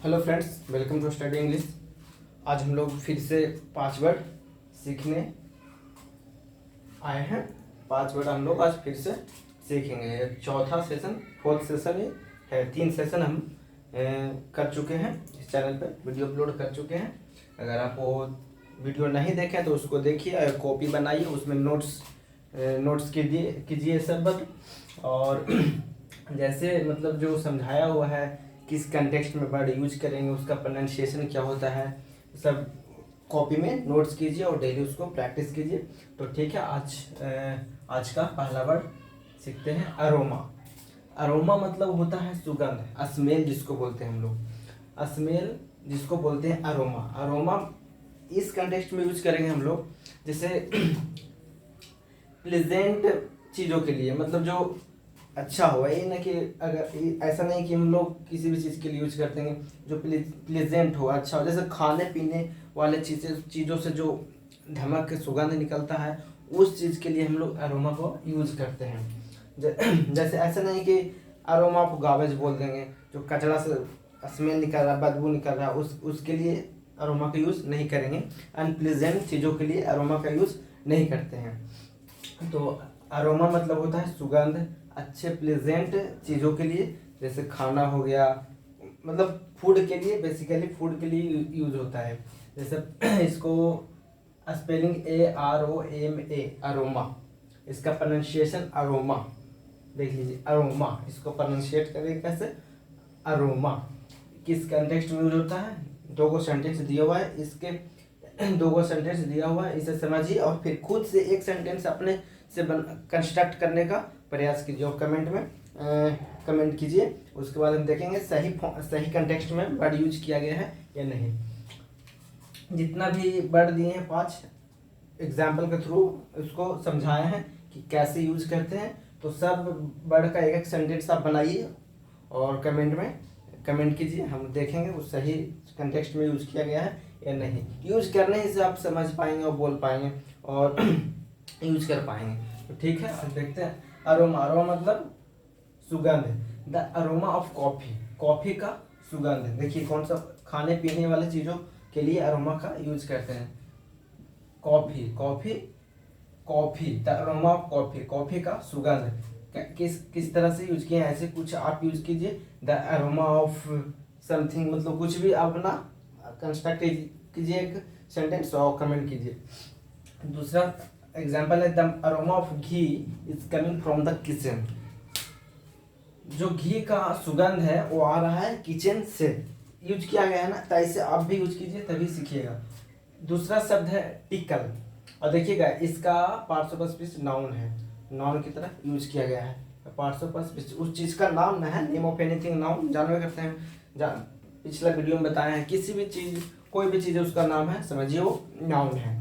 Hello friends, welcome to study English. आज हम लोग फिर से 5 वर्ड सीखने आए हैं। 5 वर्ड हम लोग आज फिर से सीखेंगे। ये चौथा सेशन, फोर्थ सेशन ही है। 3 सेशन हम कर चुके हैं, इस चैनल पे वीडियो अपलोड कर चुके हैं। अगर आप वो वीडियो नहीं देखें तो उसको देखिए, कॉपी बनाइए, उसमें नोट्स कीजिए सब बात। और जैसे मतलब जो समझाया हुआ है, किस कंटेक्स्ट में वर्ड यूज करेंगे, उसका प्रोनाउंसिएशन क्या होता है, सब कॉपी में नोट्स कीजिए और डेली उसको प्रैक्टिस कीजिए। तो ठीक है, आज का पहला वर्ड सीखते हैं, अरोमा। अरोमा मतलब होता है सुगंध, स्मेल जिसको बोलते हैं हम लोग, स्मेल जिसको बोलते हैं अरोमा। अरोमा इस कंटेक्स्ट में यूज करेंगे हम लोग, जैसे प्लेजेंट चीज़ों के लिए, मतलब जो अच्छा हो। ये ना कि अगर ऐसा नहीं कि हम लोग किसी भी चीज़ के लिए यूज करते हैं जो प्लेजेंट हो, अच्छा हो। जैसे खाने पीने वाले चीज़ों से जो धमक के सुगंध निकलता है, उस चीज़ के लिए हम लोग अरोमा को यूज करते हैं। जैसे ऐसा नहीं कि अरोमा ऑफ गार्बेज बोल देंगे, जो कचरा से स्मेल निकल रहा है, बदबू निकल रहा है, उसके लिए अरोमा का यूज़ नहीं करेंगे। अनप्लीजेंट चीज़ों के लिए अरोमा का यूज़ नहीं करते हैं। तो अरोमा मतलब होता है सुगंध, अच्छे प्लेजेंट चीज़ों के लिए, जैसे खाना हो गया, मतलब फूड के लिए, बेसिकली फूड के लिए यूज होता है। जैसे इसको स्पेलिंग AROMA, अरोमा। इसका प्रोनाउंसिएशन अरोमा, देख लीजिए, अरोमा। इसको प्रोनाउंसिएट करेंगे कैसे, अरोमा। किस कंटेक्स्ट में यूज होता है, 2 सेंटेंस दिया हुआ है, इसके 2 सेंटेंस दिया हुआ है, इसे समझिए और फिर खुद से एक सेंटेंस अपने से कंस्ट्रक्ट करने का प्रयास कीजिए और कमेंट कीजिए। उसके बाद हम देखेंगे सही कंटेक्स्ट में वर्ड यूज किया गया है या नहीं। जितना भी वर्ड दिए हैं 5 एग्जाम्पल के थ्रू उसको समझाए हैं कि कैसे यूज करते हैं। तो सब वर्ड का एक सेंटेंस आप बनाइए और कमेंट कीजिए। हम देखेंगे उस सही कंटेक्स्ट में यूज किया गया है या नहीं। यूज करने से आप समझ पाएंगे और बोल पाएंगे और यूज कर पाएंगे। तो ठीक है, अब देखते हैं। अरोमा मतलब सुगंध, the aroma of coffee, coffee का सुगंध। देखिए कौन सा खाने पीने वाले चीज़ों के लिए अरोमा का यूज करते हैं। Coffee, the aroma of coffee, coffee का सुगंध। किस तरह से यूज किए हैं, ऐसे कुछ आप यूज कीजिए। द अरोमा ऑफ समथिंग, मतलब कुछ भी अपना कंस्ट्रक्ट कीजिए एक सेंटेंस और कमेंट कीजिए। दूसरा एग्जाम्पल है, the aroma of ghee is coming from the kitchen. जो घी का सुगंध है वो आ रहा है किचन से, यूज किया गया है ना। तो ऐसे आप भी यूज कीजिए, तभी सीखिएगा। दूसरा शब्द है टिकल, और देखिएगा इसका पार्ट्स ऑफ स्पीच नाउन है, नाउन की तरह यूज किया गया है। पार्ट्स ऑफ स्पीच उस चीज़ का नाम ना है, नेम ऑफ एनीथिंग नाउन जानवे करते हैं। पिछला वीडियो में बताया है, किसी भी चीज़, कोई भी चीज़ उसका नाम है, समझिए वो नाउन है।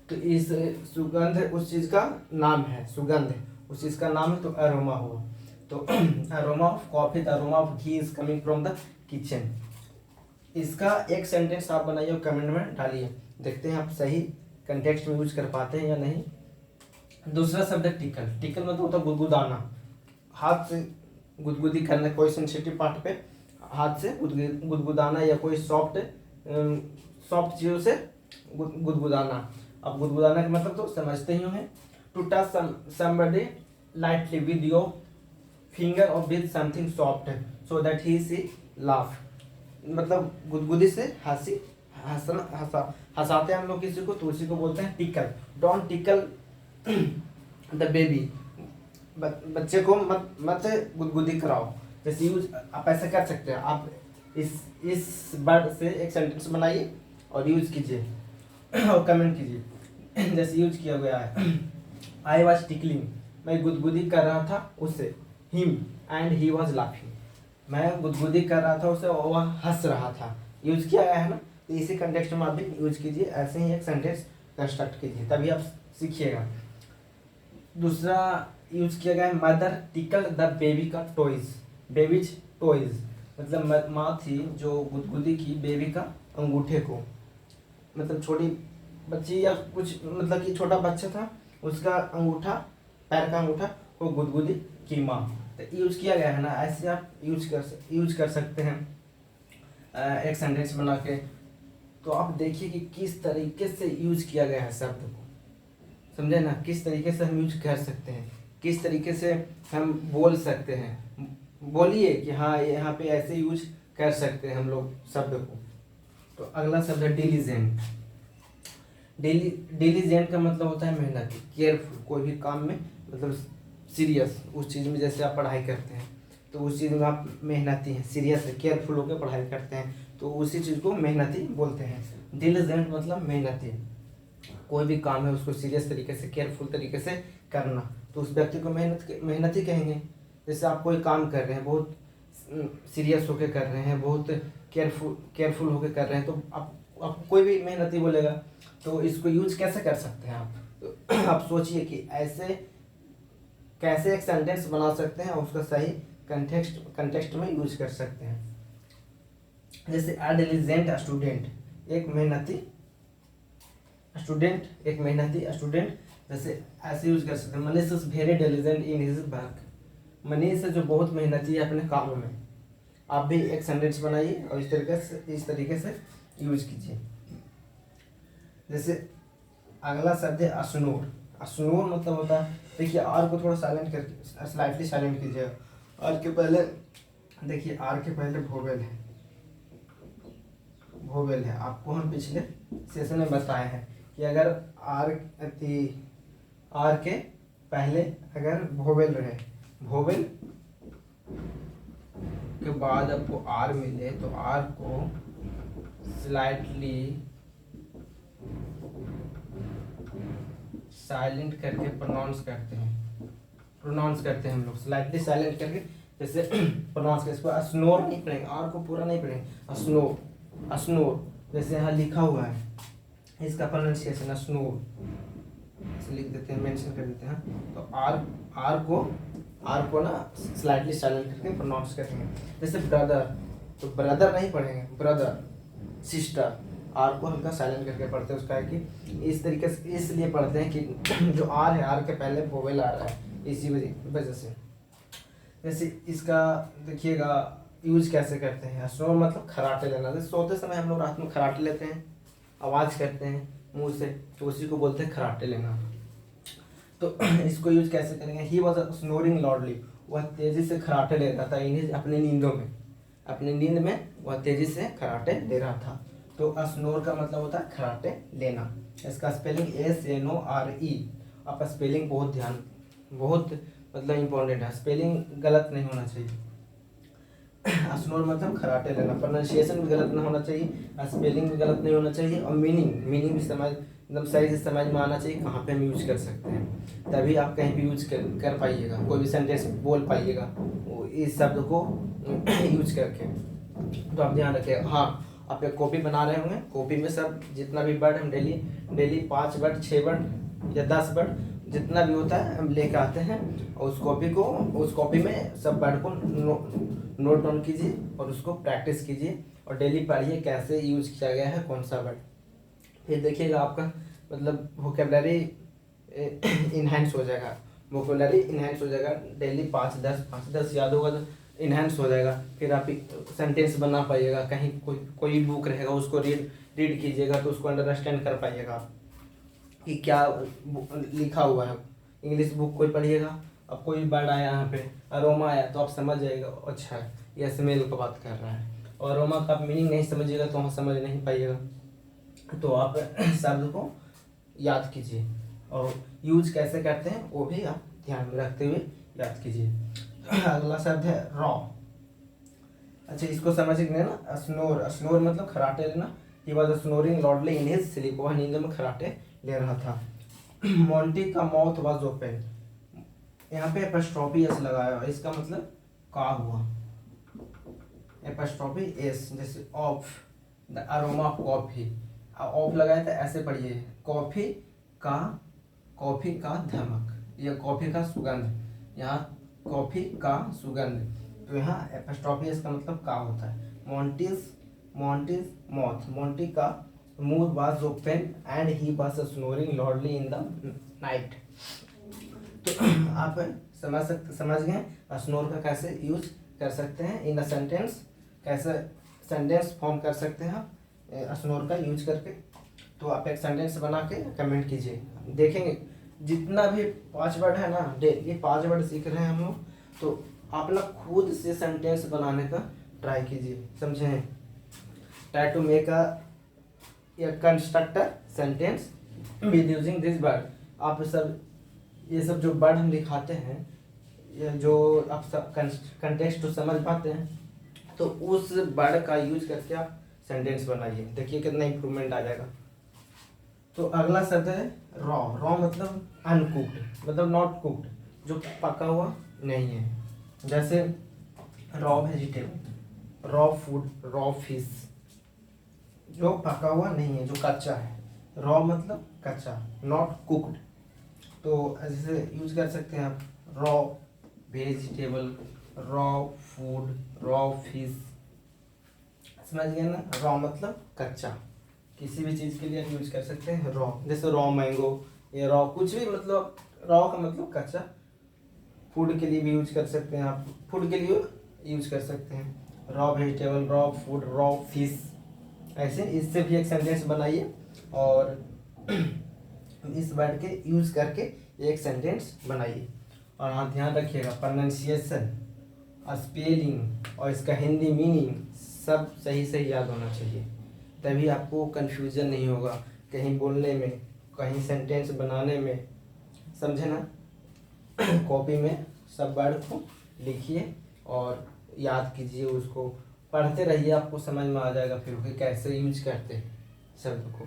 तो इस सुगंध उस चीज़ का नाम है, सुगंध उस चीज़ का नाम है, तो अरोमा हुआ। तो aroma of coffee, the aroma of ghee is coming from the kitchen. इसका एक सेंटेंस आप बनाइए और कमेंट में डालिए, देखते हैं आप सही कंटेक्स्ट में यूज कर पाते हैं या नहीं। दूसरा शब्द है टिकल। टिकल मतलब होता है गुदगुदाना, हाथ से गुदगुदी करना, कोई सेंसिटिव पार्ट पे हाथ से गुदगुदाना, या कोई सॉफ्ट चीज़ों से गुदगुदाना। अब गुदगुदाना का मतलब तो समझते ही होंगे। To touch somebody lightly with your finger or with something soft so that he she laugh। मतलब गुदगुदी से हंसाते हैं हम लोग किसी को, तो उसी को बोलते हैं tackle. Don't tackle the baby, बच्चे को मत गुदगुदी कराओ। जैसे यूज आप ऐसा कर सकते हैं, आप इस वर्ड से एक सेंटेंस बनाइए और यूज कीजिए और कमेंट कीजिए। जैसे यूज किया गया है, आई वॉज टिकलिंग, मैं गुदगुदी कर रहा था उसे, him and he was laughing, मैं गुदगुदी कर रहा था उसे और वह हंस रहा था। यूज किया गया है ना। तो इसी कंटेक्स्ट में आप भी यूज कीजिए, ऐसे ही एक सेंटेंस कंस्ट्रक्ट कीजिए, तभी आप सीखिएगा। दूसरा यूज किया गया है, मदर टिकल द बेबी का टॉयज, बेबीज टॉयज, मतलब माँ थी जो गुदगुदी की बेबी का अंगूठे को, मतलब छोटी बच्ची या कुछ, मतलब कि छोटा बच्चा था, उसका अंगूठा, पैर का अंगूठा वो गुदगुदी की माँ। तो यूज किया गया है ना, ऐसे आप यूज कर सकते हैं। एक सेंटेंस बना के। तो आप देखिए कि किस तरीके से यूज किया गया है शब्द को, समझे ना, किस तरीके से हम यूज कर सकते हैं, किस तरीके से हम बोल सकते हैं। बोलिए कि हाँ यहाँ पे ऐसे यूज कर सकते हैं हम लोग शब्द को। तो अगला शब्द है डिलीजेंट। डिलीजेंट का मतलब होता है मेहनती, केयरफुल, कोई भी काम में मतलब सीरियस, उस चीज़ में जैसे आप पढ़ाई करते हैं तो उस चीज़ में आप मेहनती हैं, सीरियस है, केयरफुल होकर पढ़ाई करते हैं, तो उसी चीज़ को मेहनती बोलते हैं। डिलीजेंट मतलब मेहनती, कोई भी काम है उसको सीरियस तरीके से, केयरफुल तरीके से करना, तो उस व्यक्ति को मेहनती कहेंगे। जैसे आप कोई काम कर रहे हैं, बहुत सीरियस होकर कर रहे हैं, बहुत केयरफुल होकर कर रहे हैं, तो आप कोई भी मेहनती बोलेगा। तो इसको यूज कैसे कर सकते हैं आप, तो आप सोचिए कि ऐसे कैसे एक सेंटेंस बना सकते हैं और उसका सही कंटेक्स्ट में यूज कर सकते हैं। जैसे अ डिलीजेंट स्टूडेंट, एक मेहनती स्टूडेंट, एक मेहनती स्टूडेंट, जैसे ऐसे यूज कर सकते हैं। Manish is very diligent in his work, Manish है जो बहुत मेहनती है अपने काम में। आप भी एक सेंटेंस बनाइए और इस तरीके से यूज कीजिए। जैसे अगला शब्द है अस्नोर। अस्नोर मतलब होता है, देखिए आर को थोड़ा साइलेंट करके, स्लाइटली साइलेंट कीजिएगा। आर के पहले देखिए, आर के पहले वोवेल है, वोवेल है। आपको हम पिछले सेशन में बताए हैं कि अगर आर के पहले अगर वोवेल रहे, वोवेल के बाद आपको आर मिले, तो आर को स्लाइटली साइलेंट करके प्रोनाउंस करते हैं हम लोग, स्लाइटली साइलेंट करके जैसे प्रोनाउंस करते। इसको स्नोर नहीं पढ़ेंगे, आर को पूरा नहीं पढ़ेंगे, स्नोर, स्नोर जैसे यहाँ लिखा हुआ है, इसका प्रोनाउंसिएशन स्नोर लिख देते हैं, मेंशन कर देते हैं। तो आर को ना स्लाइटली साइलेंट करके प्रोनाउंस करेंगे। जैसे ब्रदर, तो ब्रदर नहीं पढ़ेंगे, ब्रदर, सिस्टर, आर को हल्का साइलेंट करके पढ़ते हैं। उसका है कि इस तरीके से इसलिए पढ़ते हैं कि जो आर है, आर के पहले वोवेल आ रहा है, इसी वजह से। जैसे इसका देखिएगा यूज कैसे करते हैं। स्नोर मतलब खराटे लेना, जैसे सोते समय हम लोग रात में खराटे लेते हैं, आवाज़ करते हैं मुंह से, तो उसी को बोलते हैं खराटे लेना। तो इसको यूज कैसे करेंगे। ही वॉज स्नोरिंग लाउडली, वह तेजी से खराटे ले रहा था, इन्हें अपने नींदों में, अपनी नींद में वह तेजी से खराटे ले रहा था। तो स्नोर का मतलब होता है खराटे लेना। इसका स्पेलिंग SNORE। आप स्पेलिंग बहुत मतलब इम्पोर्टेंट है, स्पेलिंग गलत नहीं होना चाहिए। स्नोर मतलब खराटे लेना, प्रोनाउंसिएशन भी गलत ना होना चाहिए, स्पेलिंग भी गलत नहीं होना चाहिए, और मीनिंग भी समझ एकदम सही से समझ में आना चाहिए कहाँ पे हम यूज कर सकते हैं, तभी आप कहीं भी यूज कर पाइएगा, कोई भी सेंटेंस बोल पाइएगा इस शब्द को यूज करके। तो आप ध्यान रखिएगा। हाँ, आप एक कॉपी बना रहे होंगे, कॉपी में सब जितना भी वर्ड हम डेली 5 वर्ड 6 वर्ड या 10 वर्ड जितना भी होता है हम लेके आते हैं, और उस कॉपी में सब वर्ड को नोट डाउन कीजिए और उसको प्रैक्टिस कीजिए और डेली पढ़िए कैसे यूज किया गया है कौन सा वर्ड। फिर देखिएगा आपका मतलब वोकेबलरी इन्हेंस हो जाएगा, डेली 5-10 याद होगा तो इन्हेंस हो जाएगा। फिर आप सेंटेंस बना पाइएगा, कहीं कोई बुक रहेगा उसको रीड कीजिएगा तो उसको अंडरस्टैंड कर पाइएगा कि क्या लिखा हुआ है। इंग्लिश बुक कोई पढ़िएगा, अब कोई वर्ड आया यहाँ पे अरोमा आया तो आप समझ जाइएगा, अच्छा ये स्मेल का बात कर रहा है, और अरोमा का आप मीनिंग नहीं समझिएगा तो वहाँ समझ नहीं पाइएगा। तो आप शब्द को याद कीजिए और यूज कैसे करते हैं वो भी आप ध्यान में रखते हुए याद कीजिए। अगला शब्द है रॉ। अच्छा, इसको समझ गए ना, स्नोर मतलब खराटे लेना। He was snoring loudly in his sleep, वह नींद में खराटे ले रहा था। मोंटी का माउथ वॉज ओपन, यहाँ पे एपस्ट्रॉफी एस लगाया हुआ, इसका मतलब का हुआ, एपस्ट्रॉफी एस, जैसे of the aroma of coffee, of लगाया था ऐसे पढ़िए, कॉफी का धमक या कॉफी का सुगंध, यहाँ कॉफी का सुगंध, तो यहाँ एपस्ट्रॉफी एस का मतलब का होता है। मोंटीज माउथ, मोंटी का मुंह was open and he was snoring loudly in the night. तो आप समझ गए स्नोर का कैसे यूज कर सकते हैं इन अ सेंटेंस, कैसे सेंटेंस फॉर्म कर सकते हैं आप स्नोर का यूज करके। तो आप एक सेंटेंस बना के कमेंट कीजिए, देखेंगे जितना भी 5 वर्ड है ना, ये 5 वर्ड सीख रहे हैं हम लोग, तो आप ना खुद से सेंटेंस बनाने का ट्राई कीजिए, समझे। Try to make a constructor sentence with using this word. आप सब ये सब जो वर्ड हम दिखाते हैं, ये जो आप सब कंटेक्स्ट तो समझ पाते हैं, तो उस वर्ड का यूज करके आप सेंटेंस बनाइए, देखिए कितना इंप्रूवमेंट आ जाएगा। तो अगला शब्द है रॉ। रॉ मतलब अनकुक्ड, मतलब नॉट कुक्ड, जो पका हुआ नहीं है। जैसे raw vegetable, raw food, raw fish, जो पका हुआ नहीं है, जो कच्चा है। रॉ मतलब कच्चा, नॉट कुक्ड। तो ऐसे यूज कर सकते हैं आप, raw vegetable, raw food, raw fish, समझ गए ना। रॉ मतलब कच्चा, किसी भी चीज़ के लिए आप यूज कर सकते हैं रॉ। जैसे रॉ मैंगो, ये रॉ कुछ भी, मतलब रॉ का मतलब कच्चा। फूड के लिए भी यूज कर सकते हैं आप, फूड के लिए यूज कर सकते हैं raw vegetable, raw food, raw fish. ऐसे इससे भी एक सेंटेंस बनाइए और इस वर्ड के यूज करके एक सेंटेंस बनाइए। और हाँ, ध्यान रखिएगा प्रोनाउंसिएशन, स्पेलिंग और इसका हिंदी मीनिंग सब सही सही याद होना चाहिए, तभी आपको कन्फ्यूजन नहीं होगा कहीं बोलने में, कहीं सेंटेंस बनाने में, समझे ना। कॉपी में सब वर्ड को लिखिए और याद कीजिए, उसको पढ़ते रहिए, आपको समझ में आ जाएगा फिर कि कैसे यूज करते हैं शब्द को।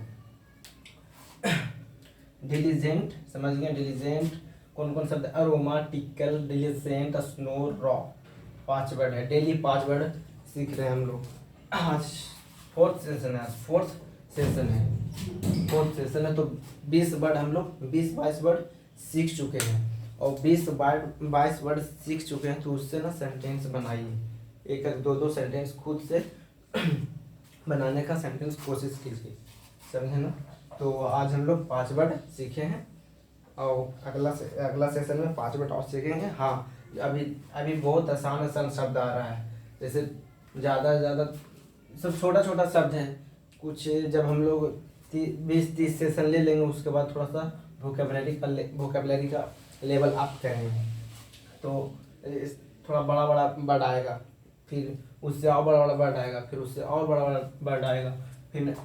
डिलीजेंट, समझ गए डिलीजेंट कौन कौन शब्द, aroma, tackle, diligent, snow, raw. 5 word है, डेली 5 वर्ड सीख रहे हैं हम लोग। आज 4th सेशन है, 4th सेशन है, 4th सेशन है। तो 20 वर्ड हम लोग 20-22 वर्ड सीख चुके हैं, और 20-22 वर्ड सीख चुके हैं, तो उससे ना सेंटेंस बनाइए, एक 2-2 सेंटेंस खुद से बनाने का सेंटेंस कोशिश कीजिए, समझे ना। तो आज हम लोग 5 वर्ड सीखे हैं, और अगला सेशन में 5 वर्ड और सीखेंगे। हाँ, अभी बहुत आसान शब्द आ रहा है, जैसे ज़्यादा से ज़्यादा सब छोटा छोटा शब्द है कुछ। जब हम लोग 20-30 सेशन ले लेंगे, उसके बाद थोड़ा सा वोकेबलरी का लेवल अप करेंगे, तो थोड़ा बड़ा बड़ा वर्ड आएगा, फिर उससे और बड़ा बड़ा वर्ड आएगा, फिर उससे और बड़ा बड़ा वर्ड आएगा, फिर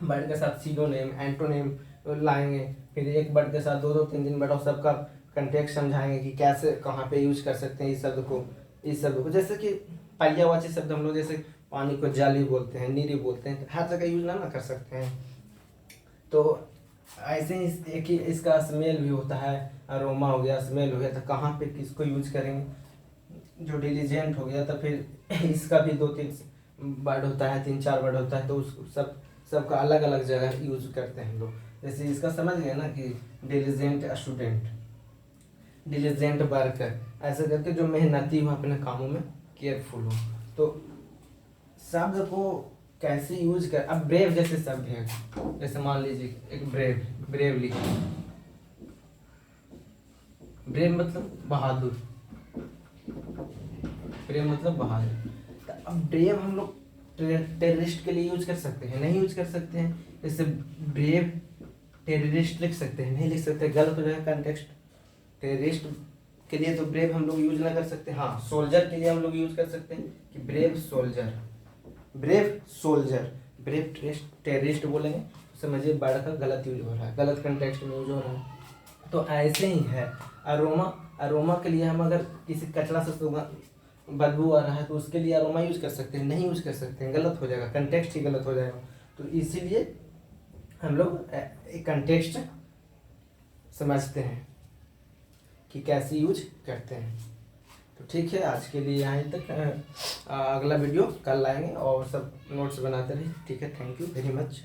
वर्ड के साथ सिनोनिम, एंटोनिम लाएंगे, फिर एक वर्ड के साथ 2-3 वर्ड, और सबका कंटेक्स्ट समझाएंगे कि कैसे कहाँ पे यूज कर सकते हैं इस शब्द को। जैसे कि पर्यायवाची शब्द हम लोग जैसे पानी को जाली बोलते हैं, नीरी बोलते हैं, तो हर जगह यूज ना कर सकते हैं। तो ऐसे ही एक ही इसका स्मेल भी होता है, अरोमा हो गया, स्मेल हो गया, तो कहाँ पे किसको यूज करेंगे। जो डिलीजेंट हो गया, तो फिर इसका भी 2-3 वर्ड होता है, 3-4 वर्ड होता है, तो उस सबका अलग अलग जगह यूज करते हैं हम लोग। जैसे इसका समझ गए ना कि डिलीजेंट स्टूडेंट, डिलीजेंट वर्कर, ऐसे करके जो मेहनती हो, अपने कामों में केयरफुल हो। तो शब्द को कैसे यूज कर, अब ब्रेव जैसे शब्द है, जैसे मान लीजिए एक ब्रेव लिखिए, ब्रेव मतलब बहादुर, ब्रेव मतलब बहादुर। तो अब ब्रेव हम लोग टेररिस्ट के लिए यूज कर सकते हैं, नहीं यूज कर सकते हैं। जैसे ब्रेव टेररिस्ट लिख सकते हैं, नहीं लिख सकते, गलत हो जाएगा कंटेक्स्ट। टेररिस्ट के लिए तो ब्रेव हम लोग यूज ना कर सकते। हाँ, सोल्जर के लिए हम लोग यूज कर सकते हैं कि brave soldier, brave soldier. Brave terrorist बोलेंगे तो समझिए वर्ड का गलत यूज हो रहा है, गलत कंटेक्स्ट में यूज हो रहा है। तो ऐसे ही है अरोमा के लिए हम अगर किसी कचरा से बदबू आ रहा है, तो उसके लिए अरोमा यूज कर सकते हैं, नहीं यूज कर सकते हैं, गलत हो जाएगा, कंटेक्स्ट ही गलत हो जाएगा। तो इसीलिए हम लोग एक कंटेक्स्ट समझते हैं कि कैसे यूज करते हैं। तो ठीक है, आज के लिए यहाँ तक। अगला वीडियो कल लाएंगे और सब नोट्स बनाते रहिए। ठीक है, थैंक यू वेरी मच।